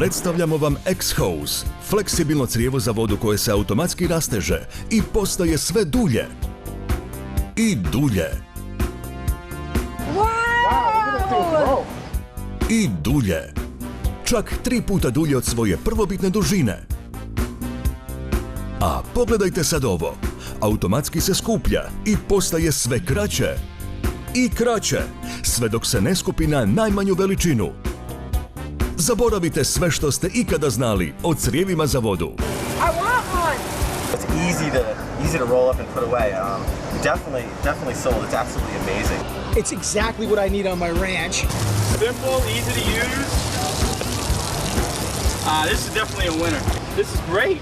Predstavljamo vam xhose, fleksibilno crijevo za vodu koje se automatski rasteže i postaje sve dulje i dulje. Wow! I dulje. Čak 3 puta dulje od svoje prvobitne dužine. A pogledajte sad ovo. Automatski se skuplja i postaje sve kraće i kraće, sve dok se ne skupi na najmanju veličinu. Zaboravite sve što ste ikada znali o crijevima za vodu. I want one! It's easy to roll up and put away. Definitely sold. It's absolutely amazing. It's exactly what I need on my ranch. Simple, easy to use. This is definitely a winner. This is great.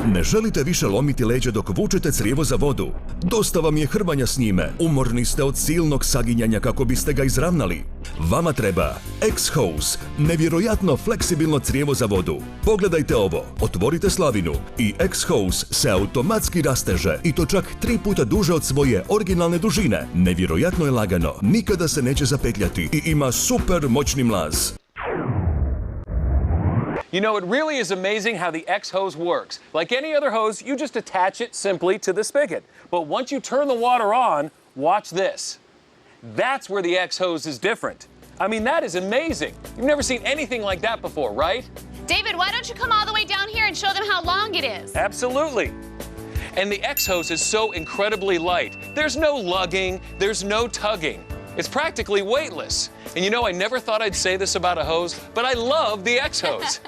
Ne želite više lomiti leđa dok vučete crijevo za vodu? Dosta vam je hrvanja s njime. Umorni ste od silnog saginjanja kako biste ga izravnali. Vama treba xhose, nevjerojatno fleksibilno crijevo za vodu. Pogledajte ovo. Otvorite slavinu i xhose se automatski rasteže i to čak 3 puta duže od svoje originalne dužine. Nevjerojatno je lagano, nikada se neće zapetljati i ima super moćni mlaz. You know, it really is amazing how the xhose works. Like any other hose, you just attach it simply to the spigot. But once you turn the water on, watch this. That's where the xhose is different. I mean, that is amazing. You've never seen anything like that before, right? David, why don't you come all the way down here and show them how long it is? Absolutely. And the xhose is so incredibly light. There's no lugging, there's no tugging. It's practically weightless. And you know, I never thought I'd say this about a hose, but I love the xhose.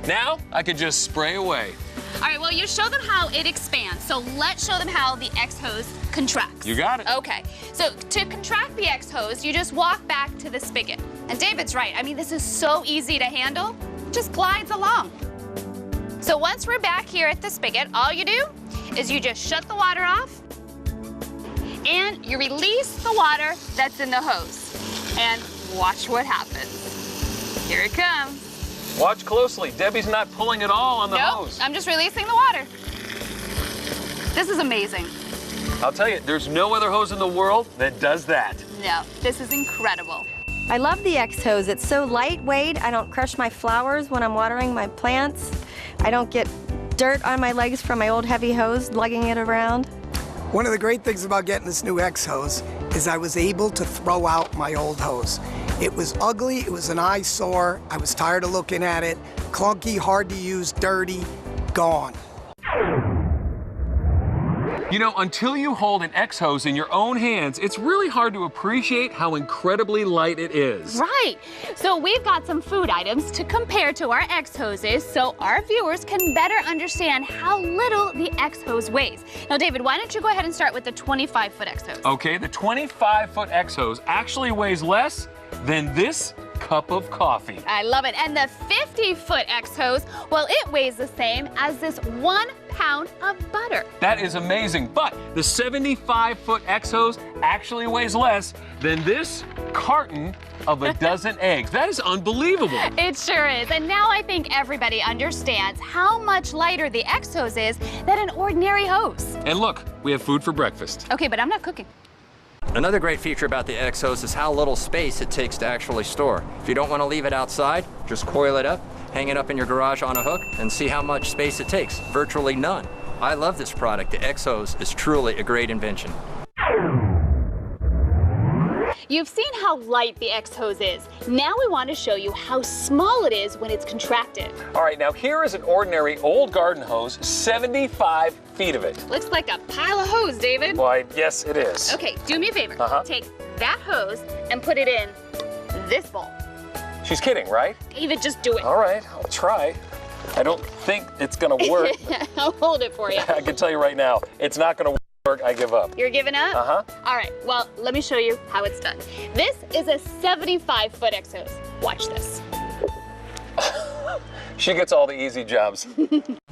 Now, I could just spray away. All right, well, you show them how it expands. So let's show them how the xhose contracts. You got it. Okay, so to contract the xhose, you just walk back to the spigot. And David's right. I mean, this is so easy to handle. Just glides along. So once we're back here at the spigot, all you do is you just shut the water off and you release the water that's in the hose. And watch what happens. Here it comes. Watch closely. Debbie's not pulling at all on the hose. I'm just releasing the water. This is amazing. I'll tell you, there's no other hose in the world that does that. No, this is incredible. I love the xhose. It's so lightweight. I don't crush my flowers when I'm watering my plants. I don't get dirt on my legs from my old heavy hose lugging it around. One of the great things about getting this new xhose is I was able to throw out my old hose. It was ugly, it was an eyesore, I was tired of looking at it, clunky, hard to use, dirty, gone. You know, until you hold an xhose in your own hands, it's really hard to appreciate how incredibly light it is. Right. So we've got some food items to compare to our xhoses so our viewers can better understand how little the xhose weighs. Now, David, why don't you go ahead and start with the 25-foot xhose? Okay, the 25-foot xhose actually weighs less than this cup of coffee. I love it. And the 50-foot xhose, well, it weighs the same as this 1 pound of butter. That is amazing, but the 75-foot xhose actually weighs less than this carton of a dozen eggs. That is unbelievable. It sure is. And now I think everybody understands how much lighter the xhose is than an ordinary hose. And look, we have food for breakfast. Okay, but I'm not cooking. Another great feature about the xhose is how little space it takes to actually store. If you don't want to leave it outside, just coil it up, hang it up in your garage on a hook, and see how much space it takes. Virtually none. I love this product. The xhose is truly a great invention. You've seen how light the xhose is. Now we want to show you how small it is when it's contracted. All right, now here is an ordinary old garden hose, 75 feet of it. Looks like a pile of hose, David. Why, yes, it is. Okay, do me a favor. Take that hose and put it in this bowl. She's kidding, right? David, just do it. All right, I'll try. I don't think it's gonna work. I'll hold it for you. I can tell you right now, it's not gonna work. I give up. You're giving up? Uh-huh. All right, well, let me show you how it's done. This is a 75-foot xhose. Watch this. She gets all the easy jobs.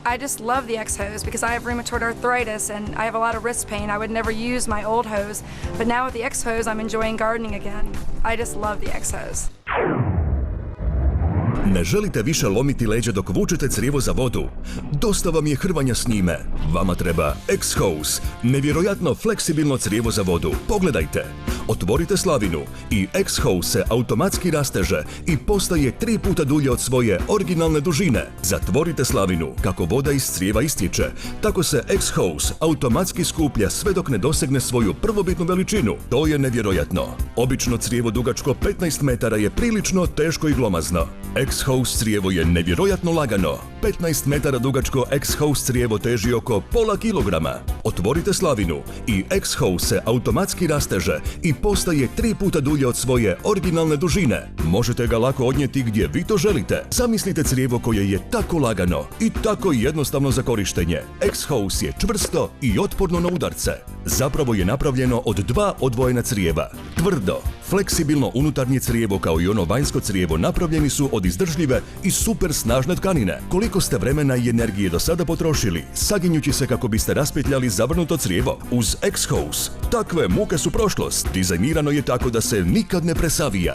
I just love the xhose because I have rheumatoid arthritis and I have a lot of wrist pain. I would never use my old hose, but now with the xhose, I'm enjoying gardening again. I just love the xhose. Ne želite više lomiti leđa dok vučete crijevo za vodu? Dosta vam je hrvanja s njime. Vama treba xhose, nevjerojatno fleksibilno crijevo za vodu. Pogledajte. Otvorite slavinu i xhose se automatski rasteže i postaje 3 puta dulje od svoje originalne dužine. Zatvorite slavinu. Kako voda iz crijeva istječe, tako se xhose automatski skuplja sve dok ne dosegne svoju prvobitnu veličinu. To je nevjerojatno. Obično crijevo dugačko 15 metara je prilično teško i glomazno. Xhose crijevo je nevjerojatno lagano. 15 metara dugačko xhose crijevo teži oko pola kilograma. Otvorite slavinu i xhose se automatski rasteže i postaje 3 puta dulje od svoje originalne dužine. Možete ga lako odnijeti gdje vi to želite. Zamislite crijevo koje je tako lagano i tako jednostavno za korištenje. Xhose je čvrsto i otporno na udarce. Zapravo je napravljeno od 2 odvojena crijeva. Tvrdo, fleksibilno unutarnje crijevo kao i ono vanjsko crijevo napravljeni su od izdržljive i super snažne tkanine. Koliko ste vremena i energije do sada potrošili, saginjući se kako biste raspetljali zavrnuto crijevo uz xhose? Takve muke su prošlost. Dizajnirano je tako da se nikad ne presavija.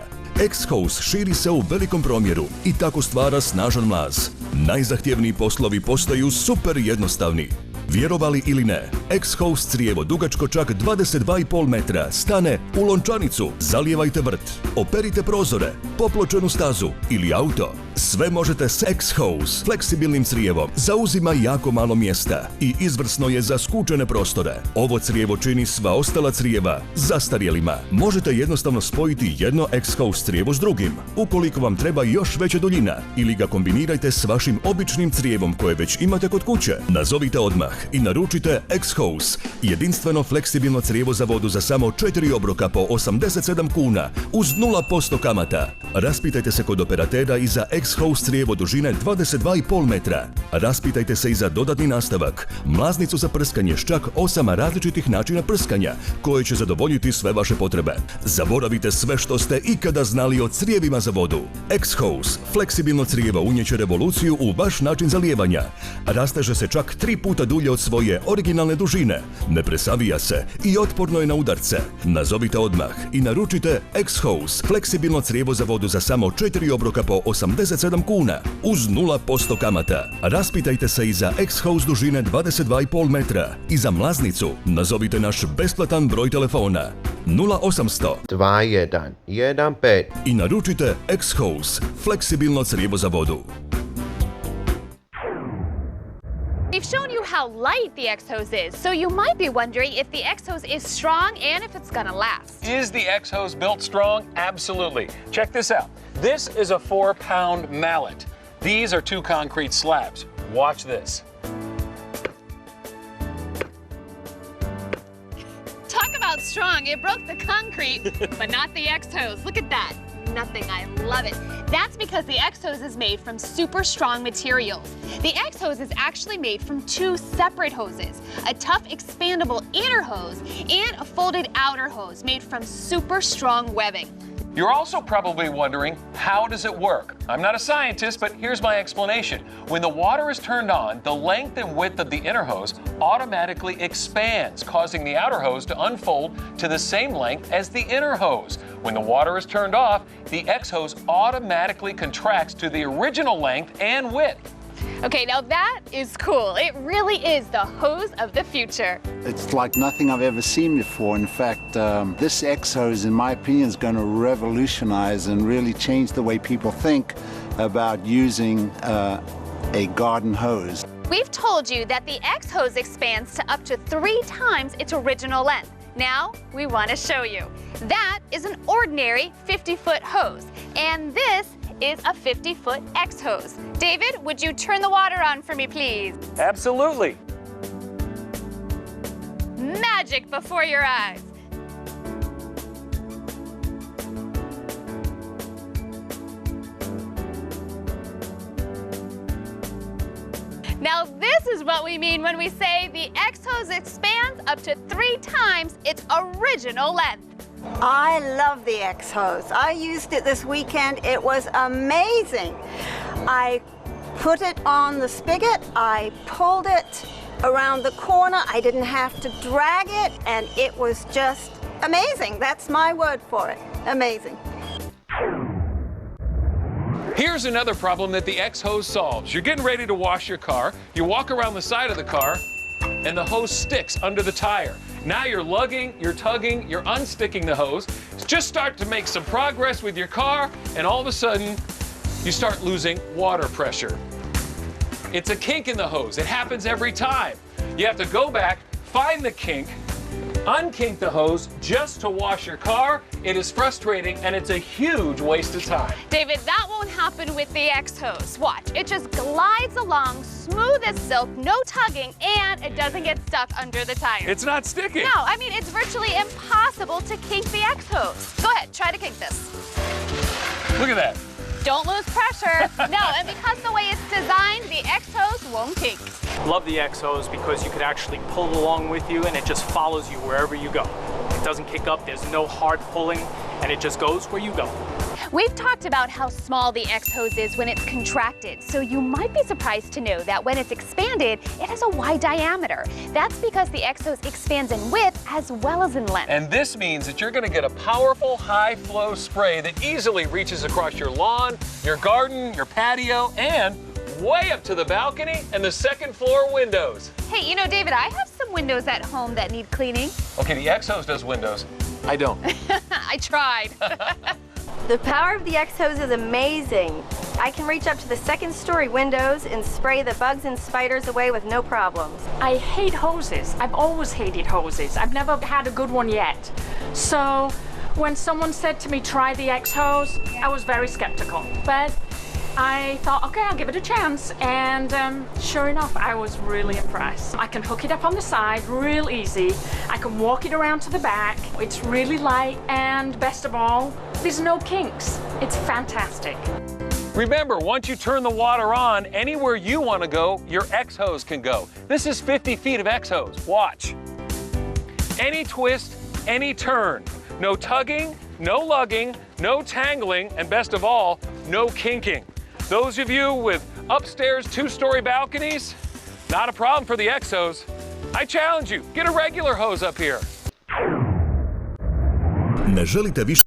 Xhose širi se u velikom promjeru i tako stvara snažan mlaz. Najzahtjevniji poslovi postaju super jednostavni. Vjerovali ili ne, xhose crijevo dugačko čak 22,5 metra stane u lončanicu, zalijevajte vrt, operite prozore, popločenu stazu ili auto. Sve možete s xhose fleksibilnim crijevom. Zauzima jako malo mjesta i izvrsno je za skučene prostore. Ovo crijevo čini sva ostala crijeva zastarjelima. Možete jednostavno spojiti jedno xhose crijevo s drugim, ukoliko vam treba još veća duljina, ili ga kombinirajte s vašim običnim crijevom koje već imate kod kuće. Nazovite odmah i naručite xhose, jedinstveno fleksibilno crijevo za vodu za samo 4 obroka po 87 kuna uz 0% kamata. Raspitajte se kod operatera i za xhose crijevo dužine 22,5 metra. Raspitajte se i za dodatni nastavak, mlaznicu za prskanje s čak 8 različitih načina prskanja koje će zadovoljiti sve vaše potrebe. Zaboravite sve što ste ikada znali o crijevima za vodu. Xhose, fleksibilno crijevo unijeće revoluciju u vaš način zalijevanja. Rasteže se čak 3 puta dulje od svoje originalne dužine, ne presavija se i otporno je na udarce. Nazovite odmah i naručite xhose, fleksibilno crijevo za vodu za samo 4 obroka po 87 kuna uz 0% kamata. Raspitajte se i za xhose dužine 22,5 metra i za mlaznicu nazovite naš besplatan broj telefona 0800 2115 i naručite xhose, fleksibilno crijevo za vodu. We've shown you how light the xhose is, so you might be wondering if the xhose is strong and if it's gonna last. Is the xhose built strong? Absolutely. Check this out. This is a 4-pound mallet. These are 2 concrete slabs. Watch this. Talk about strong. It broke the concrete, but not the xhose. Look at that. Nothing. I love it. That's because the xhose is made from super strong materials. The xhose is actually made from 2 separate hoses, a tough expandable inner hose and a folded outer hose made from super strong webbing. You're also probably wondering, how does it work? I'm not a scientist, but here's my explanation. When the water is turned on, the length and width of the inner hose automatically expands, causing the outer hose to unfold to the same length as the inner hose. When the water is turned off, the xhose automatically contracts to the original length and width. Okay, now that is cool. It really is the hose of the future. It's like nothing I've ever seen before. In fact, this xhose, in my opinion, is going to revolutionize and really change the way people think about using a garden hose. We've told you that the xhose expands to up to 3 times its original length. Now, we want to show you. That is an ordinary 50-foot hose, and this is a 50-foot xhose. David, would you turn the water on for me, please? Absolutely. Magic before your eyes. Now this is what we mean when we say the xhose expands up to 3 times its original length. I love the xhose. I used it this weekend. It was amazing. I put it on the spigot, I pulled it around the corner, I didn't have to drag it, and it was just amazing. That's my word for it. Amazing. Here's another problem that the X-hose solves. You're getting ready to wash your car, you walk around the side of the car, and the hose sticks under the tire. Now you're lugging, you're tugging, you're unsticking the hose. Just start to make some progress with your car, and all of a sudden, you start losing water pressure. It's a kink in the hose. It happens every time. You have to go back, find the kink, unkink the hose just to wash your car. It is frustrating, and it's a huge waste of time. David, that won't happen with the X-hose. Watch, it just glides along, smooth as silk, no tugging, and it doesn't get stuck under the tire. It's not sticking. No, I mean, it's virtually impossible to kink the X-hose. Go ahead, try to kink this. Look at that. Don't lose pressure. No, and because the way it's designed, the X-hose won't kink. Love the xhose because you could actually pull it along with you and it just follows you wherever you go. It doesn't kick up, there's no hard pulling, and it just goes where you go. We've talked about how small the X-hose is when it's contracted, so you might be surprised to know that when it's expanded, it has a wide diameter. That's because the X-hose expands in width as well as in length. And this means that you're going to get a powerful high-flow spray that easily reaches across your lawn, your garden, your patio, and way up to the balcony and the second floor windows. Hey, you know, David, I have some windows at home that need cleaning. Okay, the X-hose does windows. I don't. I tried. The power of the X-hose is amazing. I can reach up to the second-story windows and spray the bugs and spiders away with no problems. I hate hoses. I've always hated hoses. I've never had a good one yet. So when someone said to me, try the X-hose, I was very skeptical. But I thought, okay, I'll give it a chance. And sure enough, I was really impressed. I can hook it up on the side real easy. I can walk it around to the back. It's really light, and best of all, there's no kinks. It's fantastic. Remember, once you turn the water on, anywhere you want to go, your X-hose can go. This is 50 feet of X-hose. Watch. Any twist, any turn. No tugging, no lugging, no tangling, and best of all, no kinking. Those of you with upstairs two-story balconies, not a problem for the X-hose. I challenge you, get a regular hose up here. Ne želite više